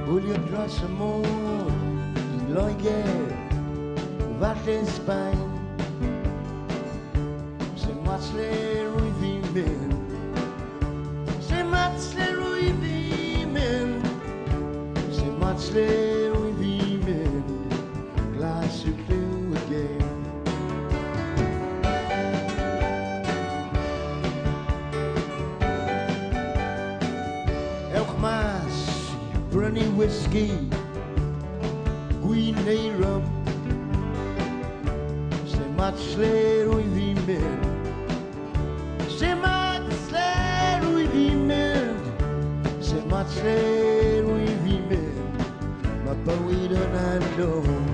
Wylio dros y môr i Loegr, falle Sbaen. Sy'n mat lle rwy fi'n mynd, sy'n mat lle rwy fi'n mynd, sy'n mat lle rwy fi'n mynd, glas yw lliw y gêm. Ewch mas i brynu whisky, gwin neu rum, sy'n mat lle rwy fi'n mynd, sy'n mat lle rwy fi'n mynd, sy'n mat lle rwy fi'n mynd, mae bywyd yn andwm.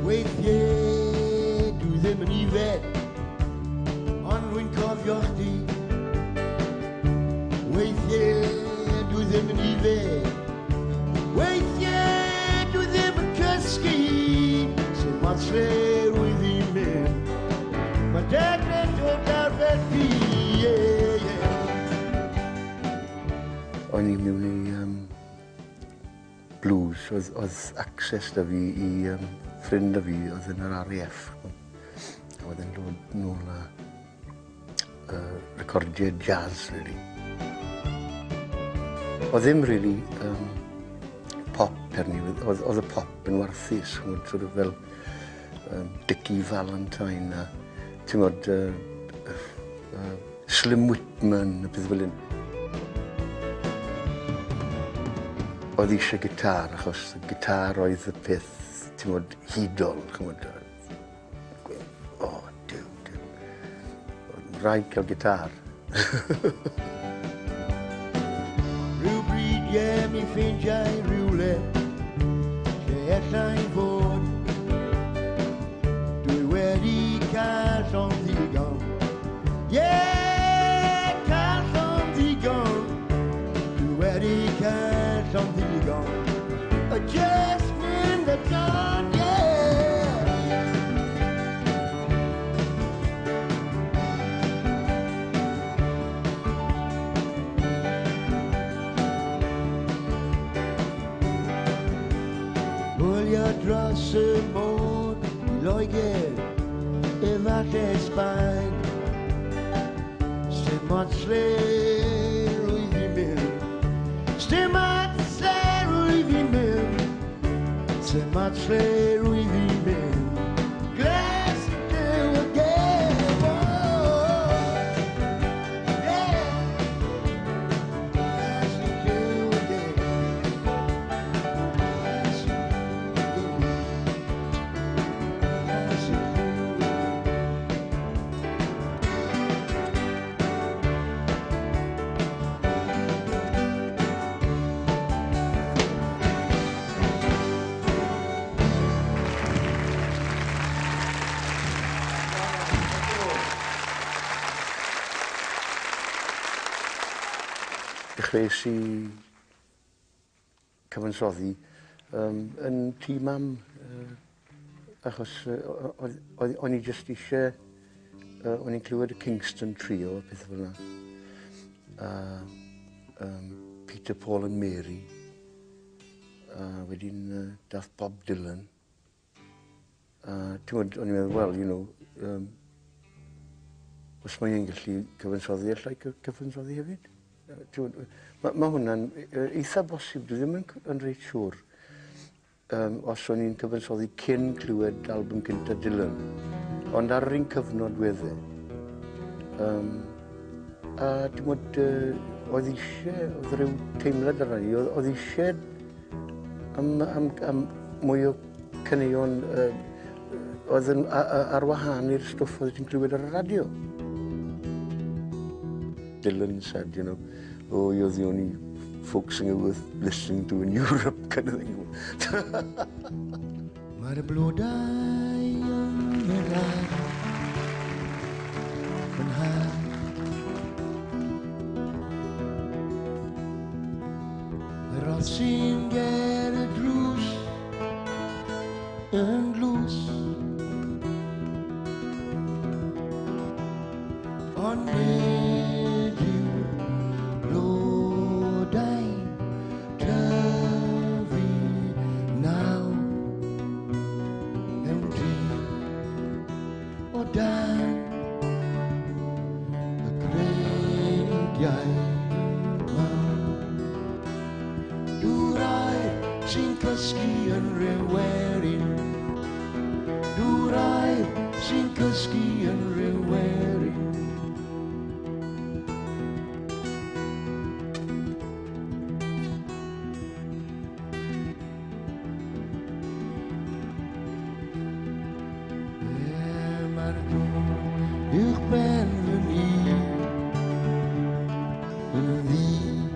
Weithiau dwi ddim yn ifed, ond dwi'n cofio chdi. Weithiau dwi ddim yn ifed, weithiau dwi ddim yn cysgu. Sy'n mat lle rwy fi'n mynd, mae degred dod ar fethi. O'n i mewn i blues, oedd access da fi i ffrind a fi oedd yn yr RAF. A oedd e'n dod nôl â recordiau jazz, really. Oedd ddim really pop perni, oedd y pop yn warthus, sort of fel Dickie Valentine a ti'n gwybod Slim Whitman a beth fel hyn. Oedd eisiau gitar, achos y gitar oedd y peth, ti'n gwybod, hudol, chymod. O, diw. Oedd rhaid cael gitar. Rhyw bryd mi ffeindiau rhywle, lle allai fod. Dwi wedi cael llon ddigon. Cael llon ddigon. Dwi wedi cael llon ddigon. Just in the dawn, Wylio dros y môr i Loegr, efallai Sbaen. Sy'n mat lle rwy fi'n mynd, sy'n mat lle rwy fi'n mynd, sy'n mat lle rwy fi'n mynd, glas i lliw y gêm. Glas i lliw y gêm. Dechreuais i cyfansoddi yn tŷ mam, achos o'n i jyst eisiau, o'n i'n clywed y Kingston Trio, peth fel yna. Peter, Paul and Mary. Wedyn dath Bob Dylan. O'n i'n meddwl, well, you know, os mae e'n gallu cyfansoddi, allai cyfansoddi hefyd. Mae hwnna'n eitha bosib, dwi ddim yn reit siŵr os o'n i'n cyfansoddi cyn clywed album cynta Dylan, ond ar yr un cyfnod wedd e. A dim ond oedd rhyw teimlad ar hynny, oedd eisiau am mwy o caneuon oedd ar wahân i'r stwff oedd ti'n clywed ar y radio. Dylan said, you know, oh, you're the only folk singer worth listening to in Europe, kind of thing. Mae'r blodau yn y rhan yn had. Yr oedd sy'n ger y drws and loose on made you blow down Turvy now empty or down the great guy do I sink a ski and re-wearing do I sink a ski and re-wearing ik ben benieuwd wie,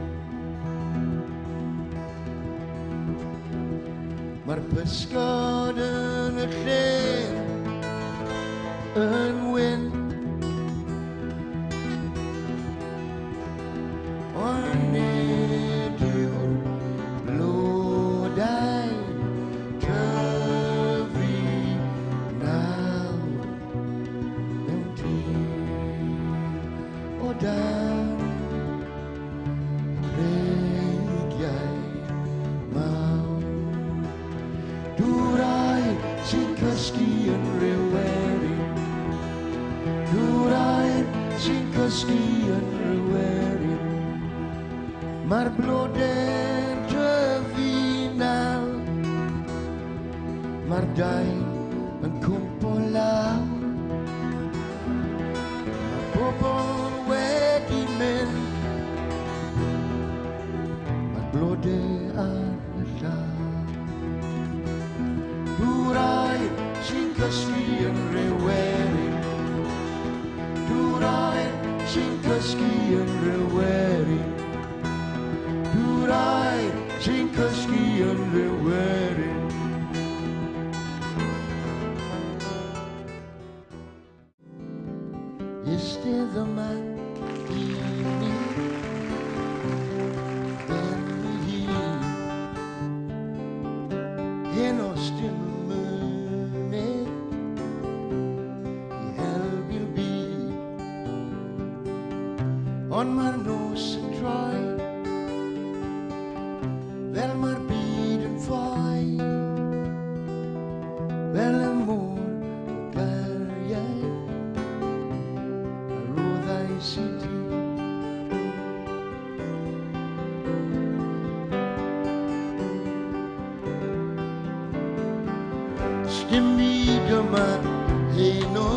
maar beschouwen het geen een win. Wanneer je bloed uit Turvy now. Och där kreeg jij maal. Doe hij zinke skiën rewering. Doe hij zinke skiën rewering. Maar bloeden te finaal. Maar jij een kumpola. Popon wedi men maar blode arla Durai sinka skiën rewering Durai sinka skiën rewering Durai sinka skiën rewering Is dit de man die niet ben hier? En als de munnen die hel wil be on my nose and try wel maar bieden fai wel een moer kan jij city Stimmi de ma heno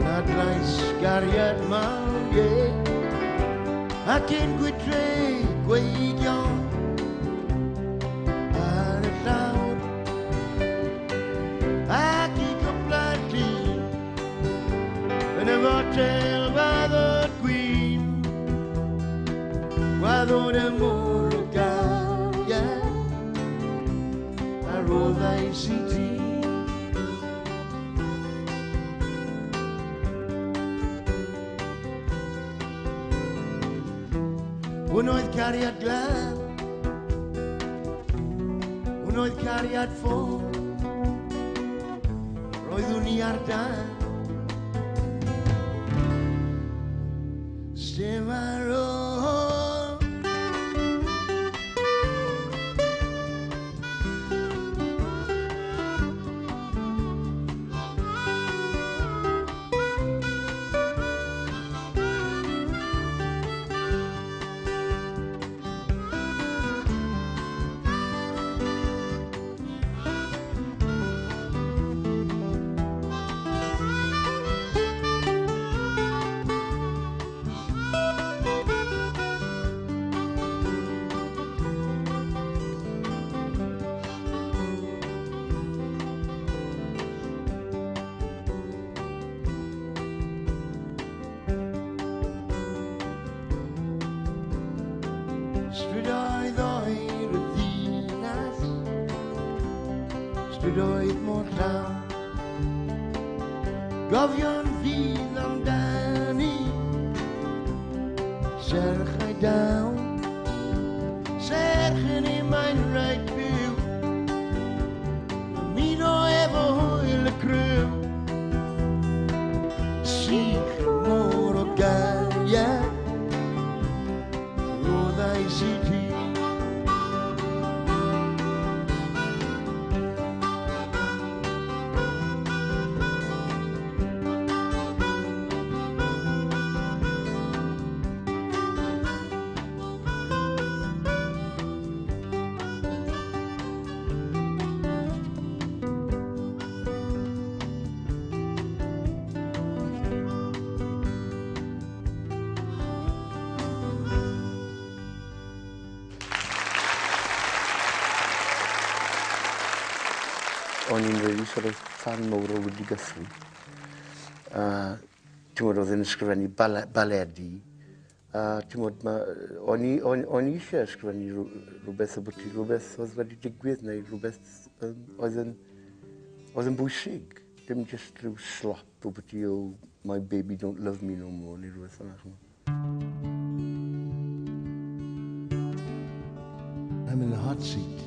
Not like Gariad Malye I can't go trade quite young And it's loud I keep complaining Whenever tell by the queen Guardo de Morocaia I roll thy city Uno'd cariad glad Uno'd cariad ffôn Roeddwn i ar dan Stem ar ôl Strydoedd oer y ddinas Strydoedd mor llawn Gofio'n fydd amdani Serch ei dawn Serch yn ei mae'n rhaid byw city. O'n i'n rili sort of fan mawr o Woody Guthrie. Ti'n gwybod, oedd yn ysgrifennu baledi. Ti'n gwybod, o'n i eisiau ysgrifennu rhywbeth o bwti, rhywbeth oedd wedi digwydd neu rhywbeth oedd yn bwysig. Dim just rhyw slop o bwti o My Baby Don't Love Me No More neu rhywbeth yna. I'm in the hot seat.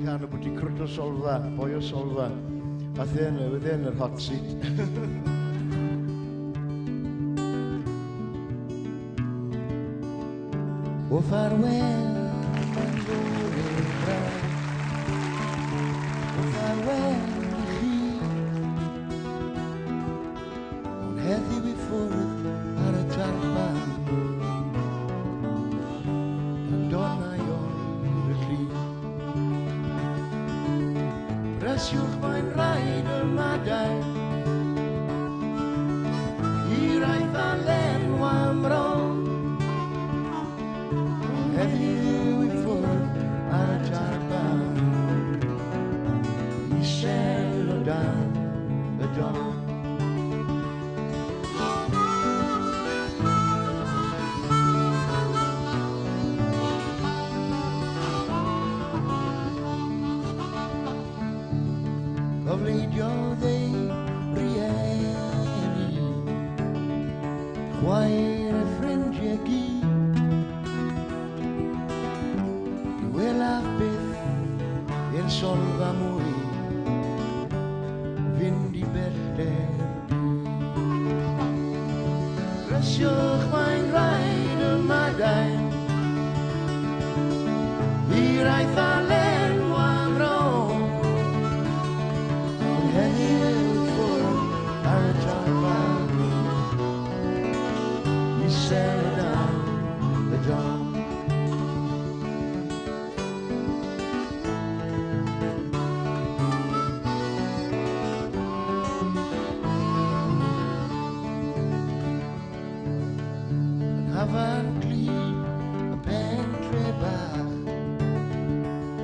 Gan o bwti crwt o solfa, boi o solfa, a ddyn yr hot seat. O farwell, mae'n fawr i'r braf. O farwell i chi. Ond heddiw i ffwrdd ar y tarfan. Yn donau o'r y llun. Presiwch mae'n rhaid y madau. I'r aeth a lenw am ron. Heddiw i ffwrdd ar y tarfan. Isel o dan y don. Gofleidiodd ei rieni, chwaer y ffrindiau gyd. Welaf byth i'r solfa mwy, fynd i bellter byd. Resiwch mae'n rhaid y madain, i'r aeth a lenw am ron. Ond heddiw i ffwrdd ar y tarfan, isel o dan y don. Hafan glid y pentre bach,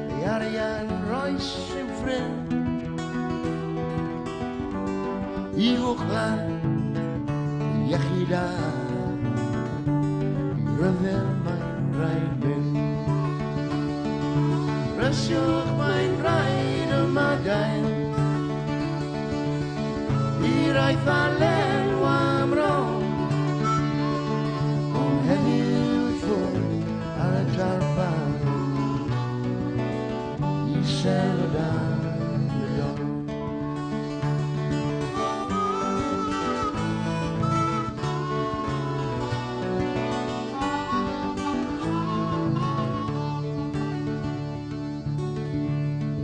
ei arian roes i'w ffrind. I Uwchlan, i iechyd a, i ryfel mae'n rhaid mynd. Resiwch mae'n rhaid y madain, i'r aeth a lenw am ron. Heddiw i ffwrdd ar y tarfan, isel o dan y don.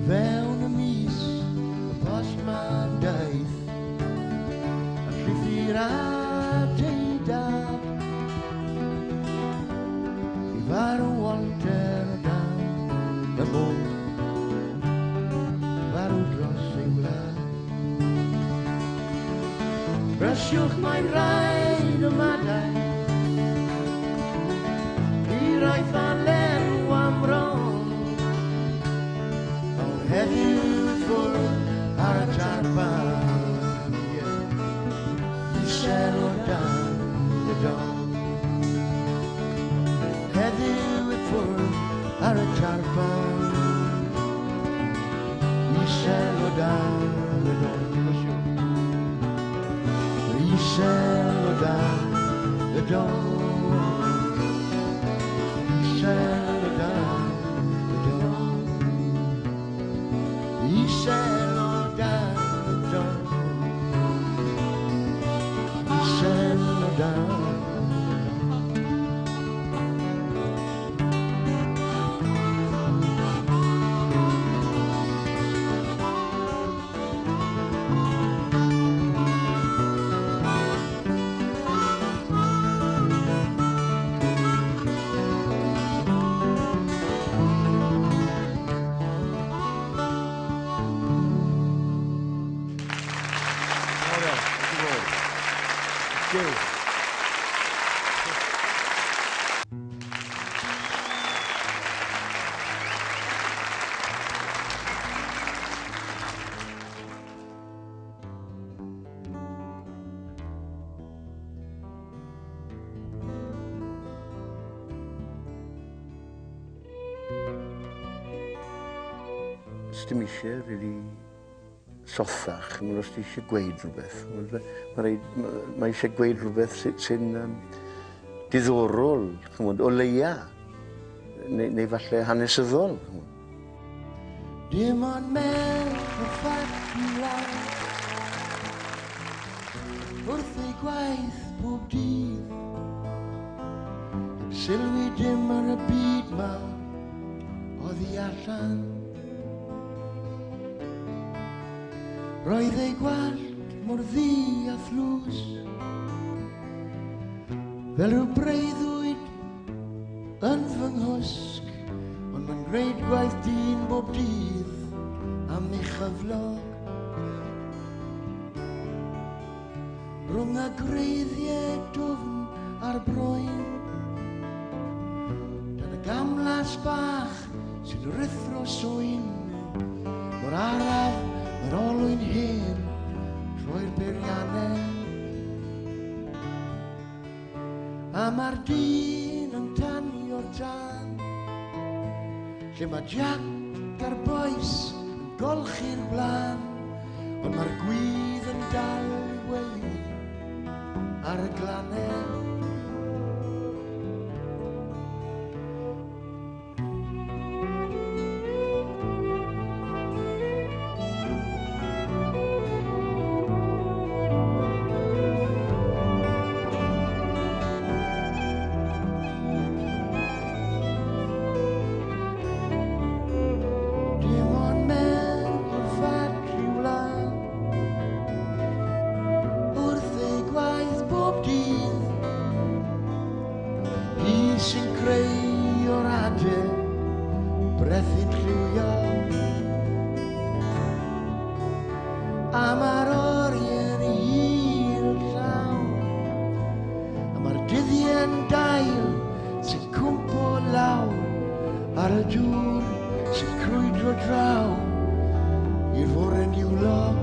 Fewn y mis y postman daeth, a llythyr adeudad. Farw Walter dan y môr, farw dros ei wlad. Resiwch mae'n rhaid y madau, i'r aeth a lenw am ron. Ond heddiw i ffwrdd ar y tarfan, isel o dan y don. Heddiw i ffwrdd ar y tarfan, isel o dan y don. Isel o dan y don. Isel o dan y don. Isel o dan Cheers. Dim eisiau rili sothach, mae'n os ti eisiau gweud rhywbeth. Mae eisiau gweud rhywbeth sy'n diddorol, o leia, neu falle hanesyddol. Dim ond merch o ffatri lan wrth ei gwaith bob dydd. Sylwi dim ar y byd ma oddi allan. Roedd ei gwallt mor ddi a thlws, fel rhyw breuddwyd yn fy nghwsg, ond mae'n gwneud gwaith dyn bob dydd am ei chyflog. Rhwng y greiddiau dwfn a'r broen, dan y gamlas bach sy'n rithro swyn, mor araf yr olwyn hen trwy'r beiriannau. A mae'r dyn yn tanio'r tân, lle mae Jack a'r boes yn golchi'r blan, ond mae'r gwydd yn dal i weid ar y glannau. Sy'n creu o'r adau brethu'n lliwio, a mae'r oriau'n hir llaw, a mae'r dyddiau'n dail sy'n cwmpo lawr ar y dŵr sy'n crwydro draw i'r fore'n niwlog.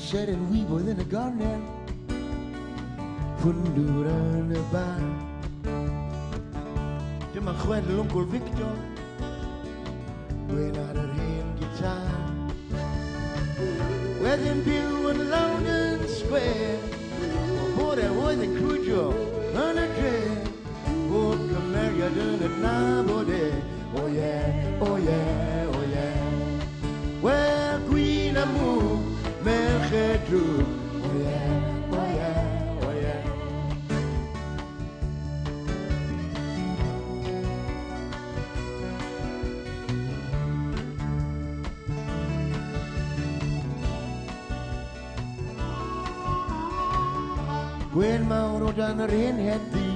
Said yn wybodd yn y gornel, hwndwr yn y bar. Dyma chwedl Wncl Victor, gwyn ar yr hen gitar. Wedyn byw yn Loudon Square, o bod oedd yn crwydro yn y dre, bod cymeriad yn adnabod e, o ie, o ie, o ie. Wel, gwyn am mwg, merched drwg, o ie, o ie, o ie. Gwen mawr o dan yr un heddi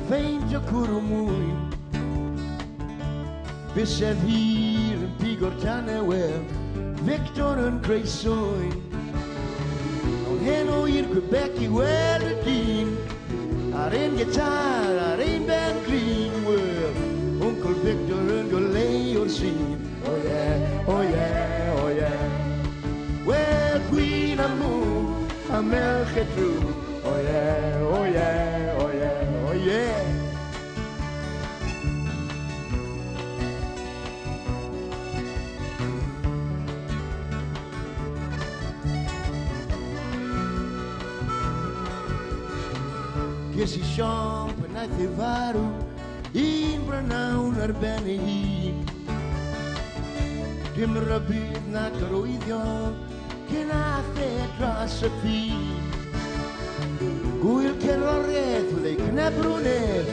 Feint o cwrw mwy Bysedd hir yn pigor tan e wel Victor yn creu swyn Ond hen o i'r Quebec I weld y dyn Ar un gitar, ar un ben green Wel, Uncle Victor yn goleu o'r sîn Oh yeah, oh yeah, oh yeah Wel, gwyn am mw, a melch e trw Oh yeah, oh yeah, oh yeah, oh yeah Ges I siomp yn aeth I farw Un branawn ar ben ei hun Dim rybydd na gyrwyddion Cyn ath e dros y ffin Gwyl cerddoriaeth wedd ei cnebrwnedd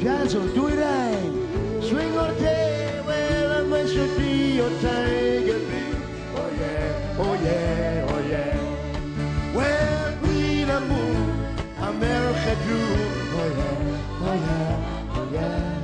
Jazz o'r dwyrain Swing o'r te Wel am eisio di o Tiger Bay Oh yeah, oh yeah, oh yeah Wel gwyn am mw A merch e drw Oh yeah, oh yeah, oh yeah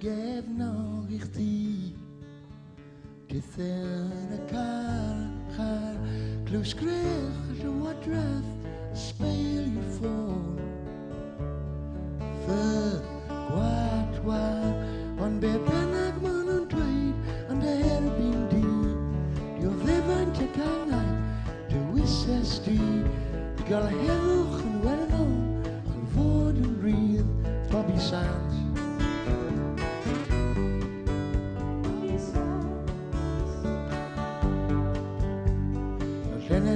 gefnog I chdi Dyth yn y car Clws grech y llywodraeth Sbeil i'r ffôn Fy gwad Ond be bynnag ma'n nhw'n dweud Ond erbyn di Di o ddefaint y gangau Dywyses di I gael heddwch yn werddol Chael fod yn rydd Bobby Sands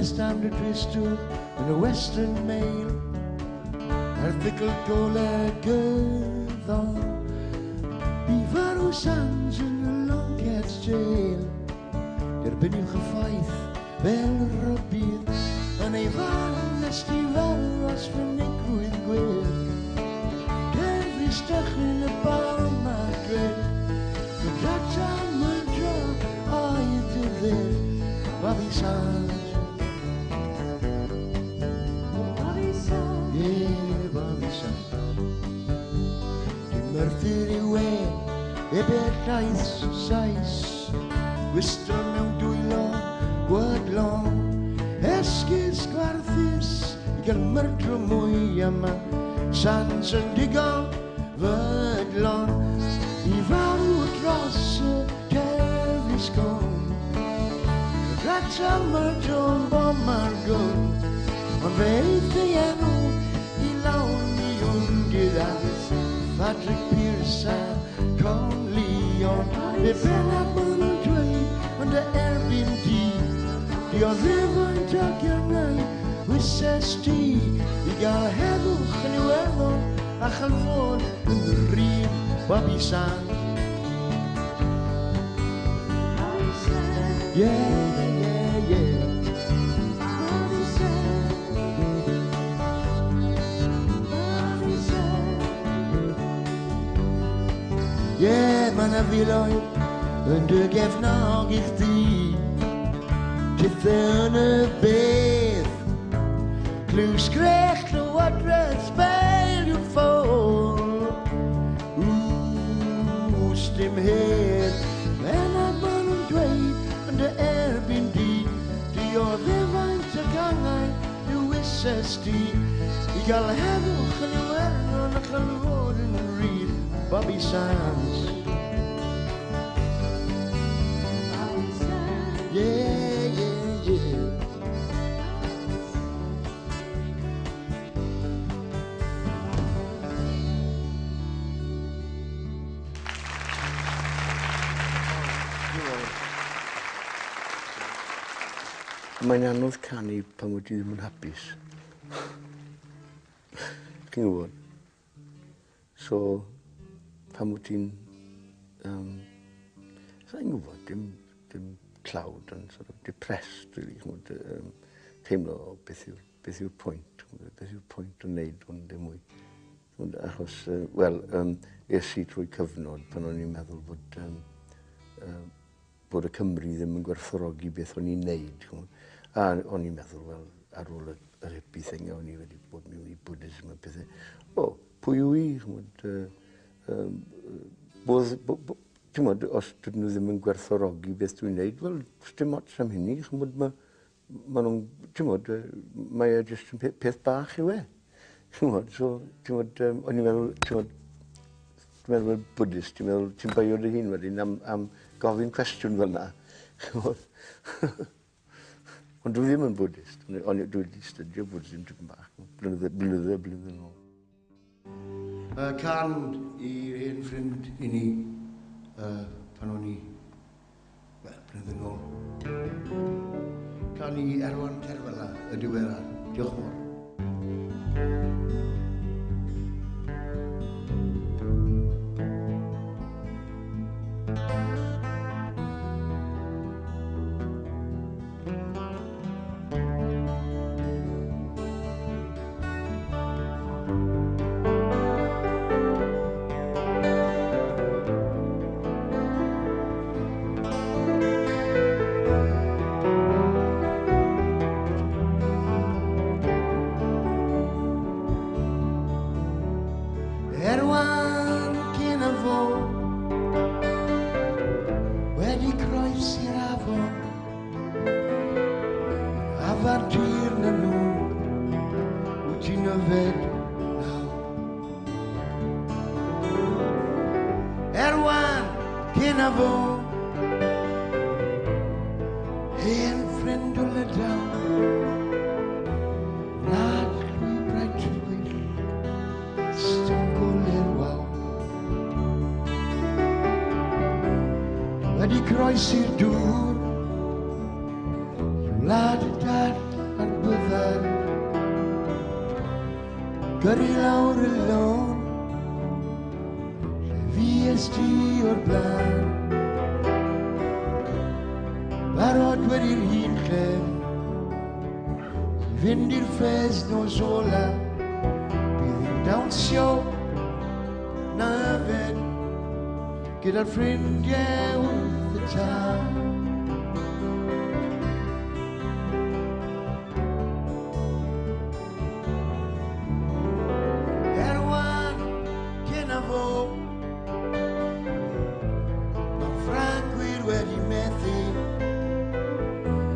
Stand y dristwch yn y Western Mail Erthigol golegyddol I farw Sands yn y Longcats Jail Derbynwch y ffaith fel rybydd Yn ei fan nes di faros fy negrwydd gwedd Derfus dychryn y bar Madrid Gyda mydro oed y ddydd Bobby Sands Myrthyr I wen, llaeth sais Gwystol mewn dwylo, gwadlon Esgus gwarthus I gael myrdro mwy yma Sands yn digon fydlon I farw dros y Terfys Gwn Grata myrdro'n bom ar gwn Ond fe eith ei enw I lawn I gyda Patrick Pearce a Con Leon Be bynnag ma'n nhw'n dweud Ond erbyn di Di o ddefaint ag iarnau Wyses di I gael heddwch yn Iwerddon A chael fod yn rhydd Bobby Sands Yeah, yeah, yeah Yeah, ma' na filoedd yn dy gefnog I chdi Dyth yn y beth Clws grech llywodraeth sbeil i'w ffôn Sdim hedd Benag ma' nhw'n dweud yn dy erbyn di Di o ddefaint y gangau Dywyses di I gael heddwch yn Iwerddon ac yn fod yn rydd Bobby Sands Yeah, yeah, yeah Mae'n anodd canu pan wedi ddim yn hapus. Chi'n gwybod? So, pan wyt ti'n sa'n gwybod, dim clawd yn sort of depressed, really, teimlo beth yw'r pwynt, beth yw'r pwynt yn neud hwn dim mwy. Achos, wel, es i trwy cyfnod pan o'n i'n meddwl bod y Cymru ddim yn gwerthfawrogi beth o'n i'n neud. A o'n i'n meddwl, wel, ar ôl yr hippie thing, o'n i wedi bod mewn i Buddhism a pethau. O, pwy yw i? Os dydyn nhw ddim yn gwerthfawrogi beth dwi'n neud, wel, dim ots am hynny. Mae e jyst yn peth bach yw e. O'n i'n meddwl Buddhist, ti'n baio dy hun wedyn am gofyn cwestiwn fel yna. Ond dwi ddim yn Buddhist, ond dwi wedi studio Buddhism tipyn bach, blynydde yn ôl. Can i'r un ffrind i ni pan o'n i, wel, blynydde yn ôl. Can i Erwan Terfela y diweddar. Diolch yn fawr. Erwan cyn y fo, wedi croes i'r afon, afar tir na nhw, wyt ti'n yfed nawr. Erwan cyn y fo, hen ffrind o Lydaw, nad llwybrau trwyll, wedi croes i'r dŵr, i wlad y dart a'r byddar, gyrru lawr y lôn, lle fi esti o'r blaen. Barod wedi'r hun lle, i fynd i'r ffes nos ola, bydd yn dawnsio na yfed, gyda'r ffrindiau wrth y tân. Erwan cyn y fo, mae Ffrancwyr wedi methu,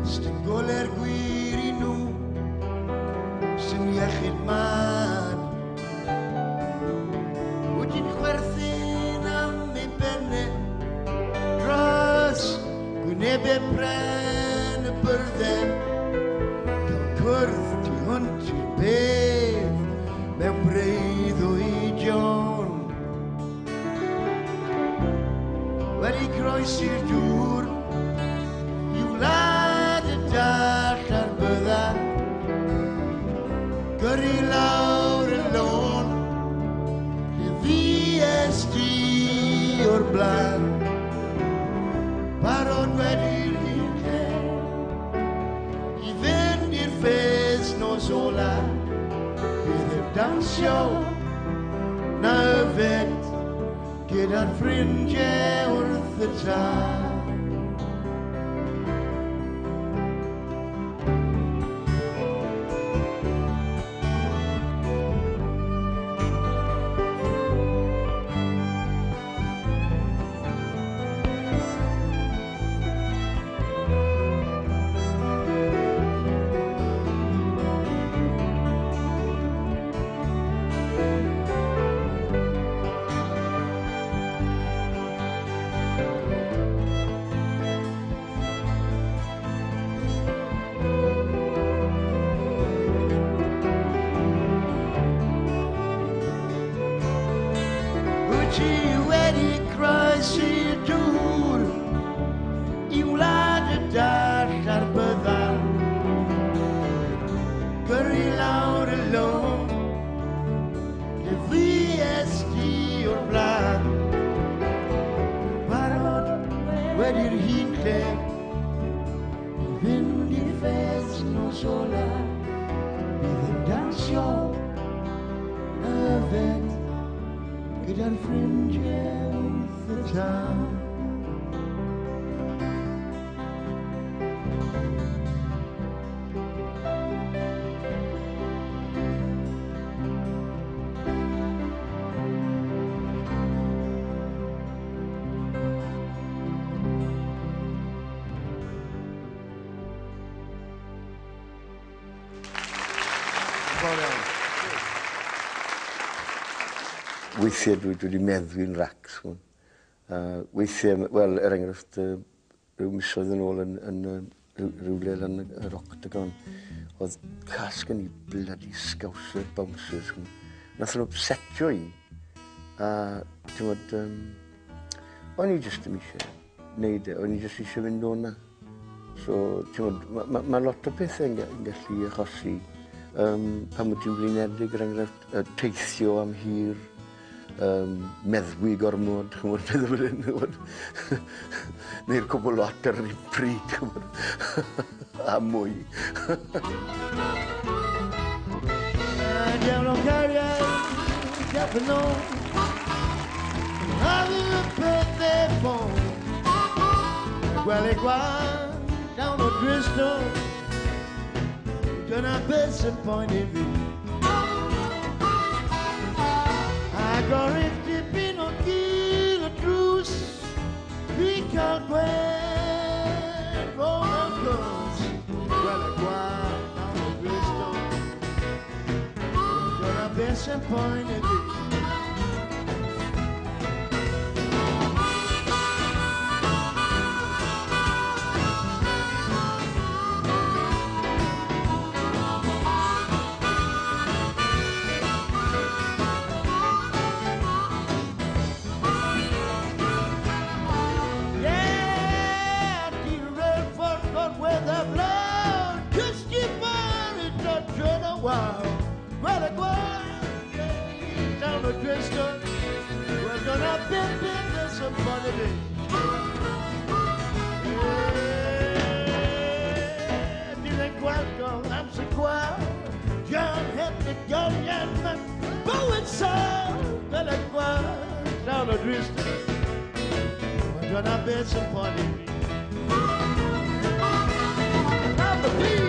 ystyn goler gwir i nhw, sy'n iechyd man. Wyt ti'n chwerthin am ei benne, dros gwynebau pren y byrddau, cael cwrdd tu hwnt i'r bedd, mewn breuddwydion. Wedi croes i'r dŵr, i wlad y dall a'r byddar, gyrru lawr y lôn, lle fi esti o'r blaen. Barod wedi'r hun lle, i fynd i'r ffes nos ola, bydd yn dawnsio na yfed, gyda'r ffrindiau wrth y tân. Ti wedi croes i'r dŵr, i wlad y dall a'r byddar, gyrru lawr y lôn, lle fi esti o'r blaen. gyda'r ffrindiau wrth y tân. Weithiau dwi wedi meddwi'n racs hwn. Weithiau, wel, enghraifft, rhyw misoedd yn ôl yn rhywle yn yr Octagon, oedd casg yn ei bloody scouser bouncers hwn. Nath nhw setio i, a ti'n bod, o'n i jyst ddim eisiau wneud e, o'n i jyst eisiau fynd o'na. So, ti'n bod, mae lot o bethau yn gallu achosi pan mod i'n blinedig, enghraifft, teithio am hir, meddwi gormod, chymod, meddwl yn yw'n neu'r cwbl lot ar un pryd, chymod, a mwy. Down on Carrier, Gatineau, having a birthday phone. Well, it was down on Bristol, gonna be disappointed me. I got it deep in a kill a truce, we can't wait for the clothes. Well, it was down on Bristol, gonna be disappointed me. John Henry Gullion, poet song, down the Bristol, we're gonna be disappointed me. Love the beat.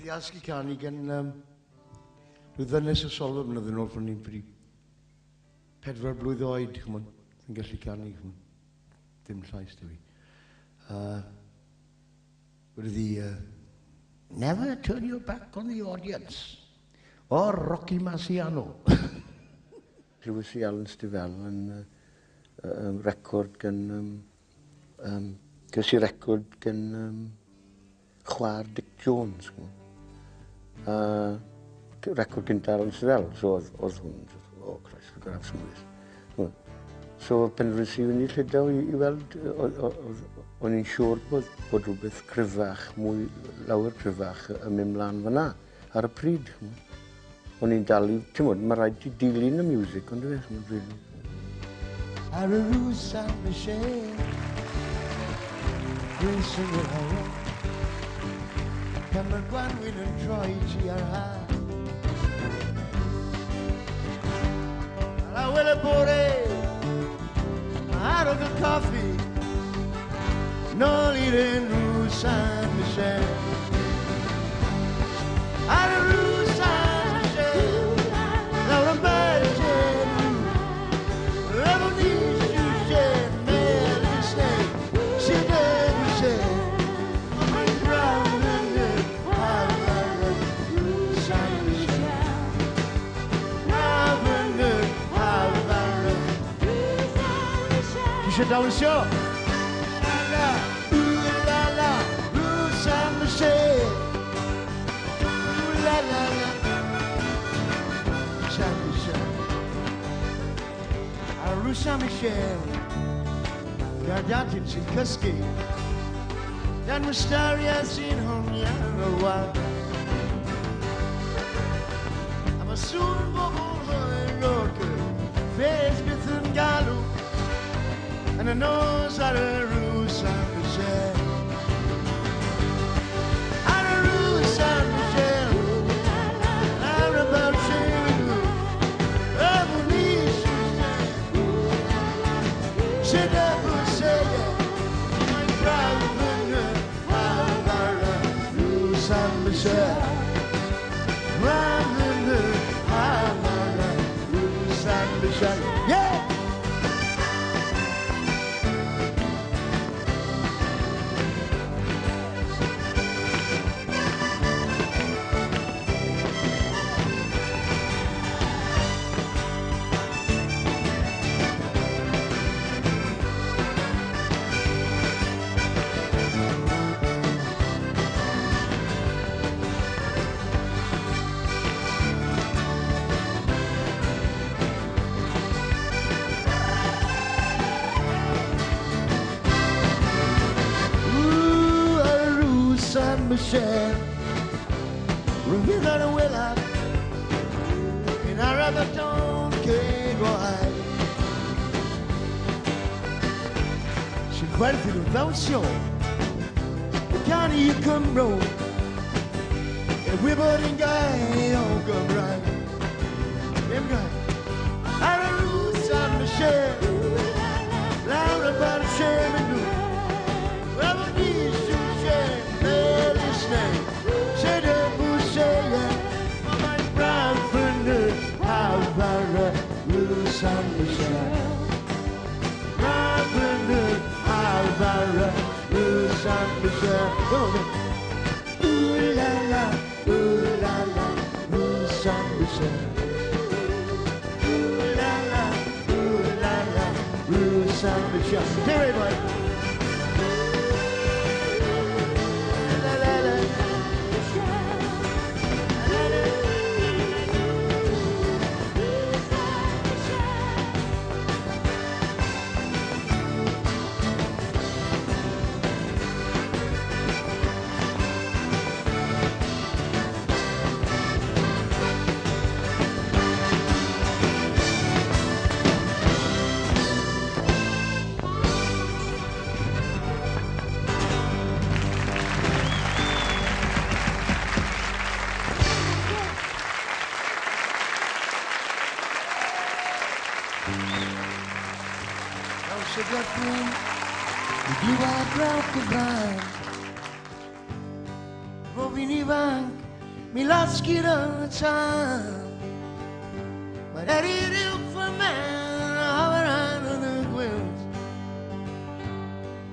Iasgi canu gan rhyw ddynes o solfa blynedd yn ôl fan ni'n ffri 4 blwydd oed, chymon, yn gallu canu, chymon. Dim llais da fi. Wedi Never turn your back on the audience. Or Rocky Marciano. Lewis Allen Stifel yn record gan ges i record gan chwaer Dick Jones. Record gyntaf Allen Stifel, so oedd hwn, o Christ, fi'n gorau smwys. So penrhys i fyny llydaw i weld, o'n i'n siŵr bod rhywbeth cryfach, mwy lawer cryfach yn mynd mlaen fyna ar y pryd. O'n i'n dal i, ti'n mwyn, mae rhaid i dilyn y music, ond dwi'n rili. Ar y rŵ San Michel, dwi'n sy'n yr hael, pan mae'r gwanwyn yn troi ti ar ha. Ar awel y bore, arog y coffi, nôl i'r enw San Michel. Ar y rŵ San Michel, lawr yn bergen, efo ni siwsien, melys neu, sydd yn Michel. Mae'n brawd yn y ar y rŵ San Michel. Brawd yn y ar y rŵ San Michel. Ti eisiau dawnsio? San Michel, la la la, San Michel, Rue San Michel, Gardatin sy'n cysgu, dan mystariad sy'n hongian o wal. A mae sŵn bobl yn orca, fes byth yn galw, yn y nos ar y Rue San Michel. San Michel, I'm about to sit up and say, my brother, Rue San Michel, brother, Rue San Michel, yeah. Michel, revient dans le Wella, in arabe ton Kegoai. C'è qualche invenzione, can you come roll? Everybody guy, oh come right, everybody. Rue San Michel, Laura Barchem and do. C'est de boucher, my brother, Alvaro, Rue San Michel. Brother, Alvaro, Rue San Michel. Ooh la la, Rue San Michel. Ooh la la, Rue San Michel. Everybody. Diwa brawd Gymraeg, bob un ifanc me last kid on the time. But that is it for man, over under the quills.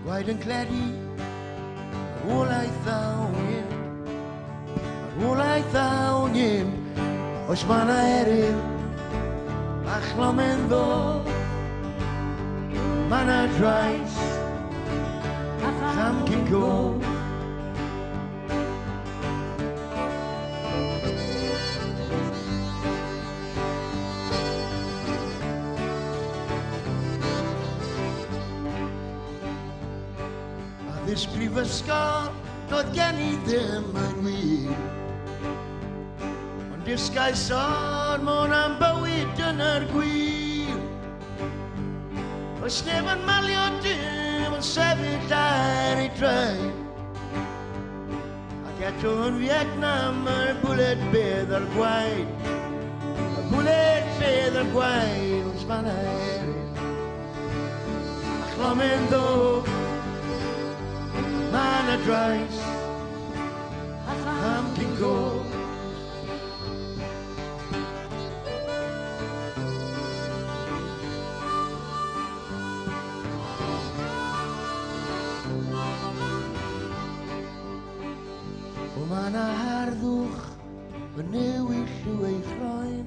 White and claddy, all I found him, all I found him, was man I had him, Achlamendo, man I tries, Ham can go. This prifysgol, doedd gen I ddim yn wir. Ond disgaisodd mon am bywyd yn yr gwir. Oes neb yn malio dim yn sefyll ar ei traed. Ac eto yn Vietnam yr bwled bedd ar gwaed. Y bwled bedd ar gwaed wrth fan eryll. A chlomen ddo man a dries, ham can go. O man a harddwch, yn newill yw ei chroen.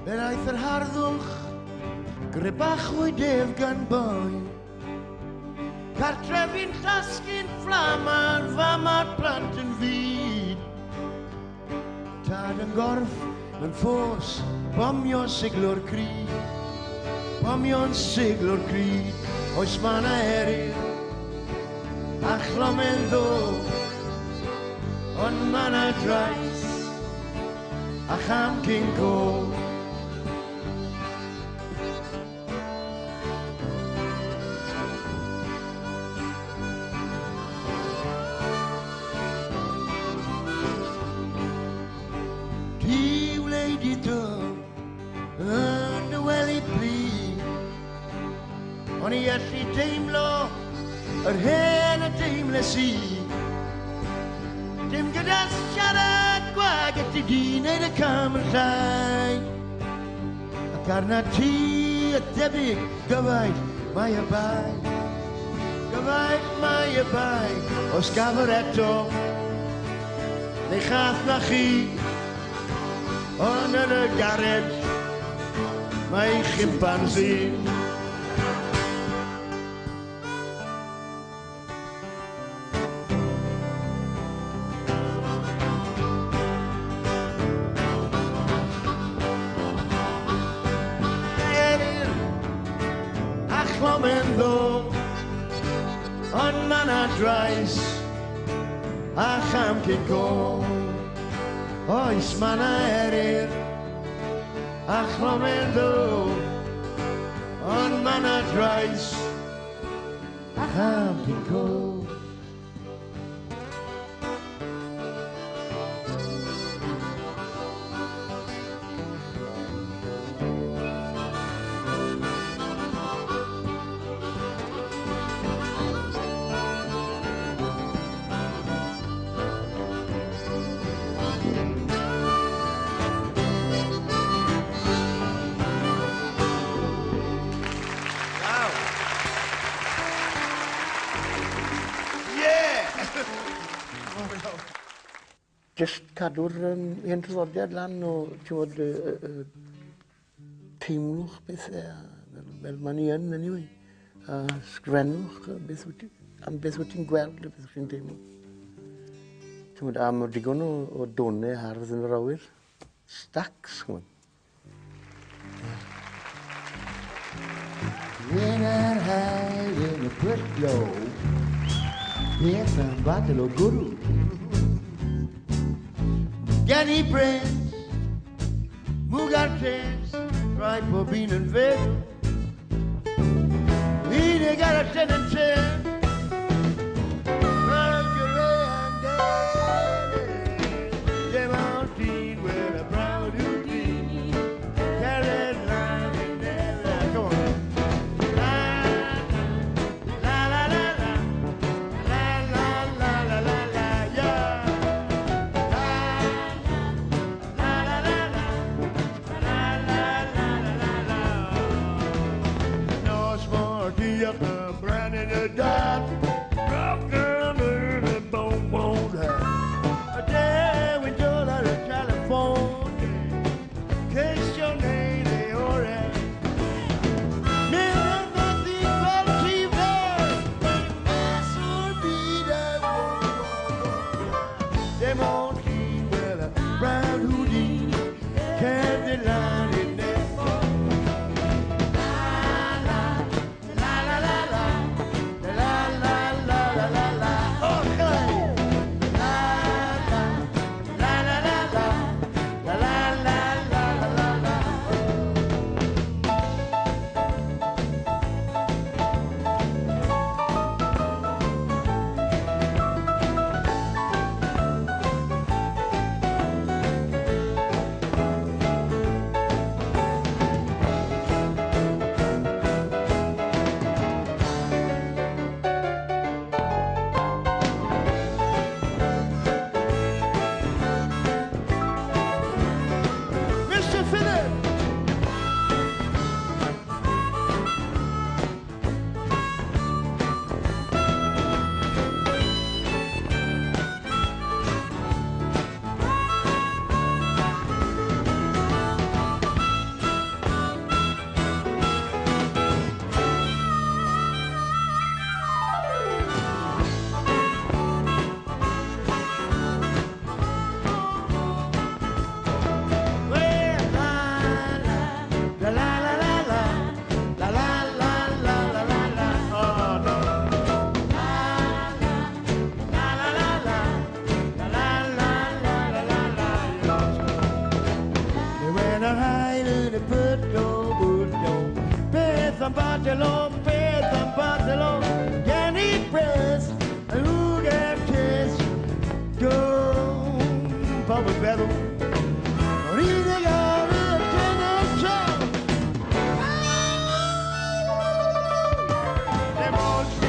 Fe aeth yr harddwch, grebachwyd ef gan boi. Cartref i'n llasgu'n fflamar, fam a'r plant yn fyd. Tad yn gorff, yn ffos, bomio siglwr cryd. Bomio'n siglwr cryd, oes man a eryr. A chlomen ddo, ond man a drais, a cham cyn go. Yn dy weli pli, ond I allu deimlo yr hen a deimles I. Dim gyda siarad gwag et I di wneud y cam yn llai. Ac arna ti y debyg gyfaid mae y bai. Gyfaid mae y bai, os gafr eto, neu chath na chi. Ond yn y garej, mae chimpansi. Eryr, a chlomen ddo, ond man a drais, a cham cyn go. Oes man a eryr, a chlomen ddo, ond man a drais, a cham cyn go. Just cadw'r un traddodiad lan o teimlwch bethau, fel ma'n I yn anyway. A sgrifennwch am beth wyt ti'n gweld, beth wyt ti'n teimlo. A mae digon o donau hardd yn yr awyr. Stacks, chwm. When I hide in a brick low, yes, I'm battle of guru. Gani Prince, Mugartes, right for being in bed. He got a tendency. cielo, rinnegare che nel cielo. Le voci,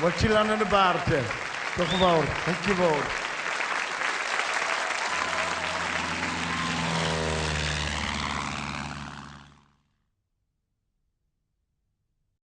Wat je lang aan de baard. Toch gewoon. Dankjewel.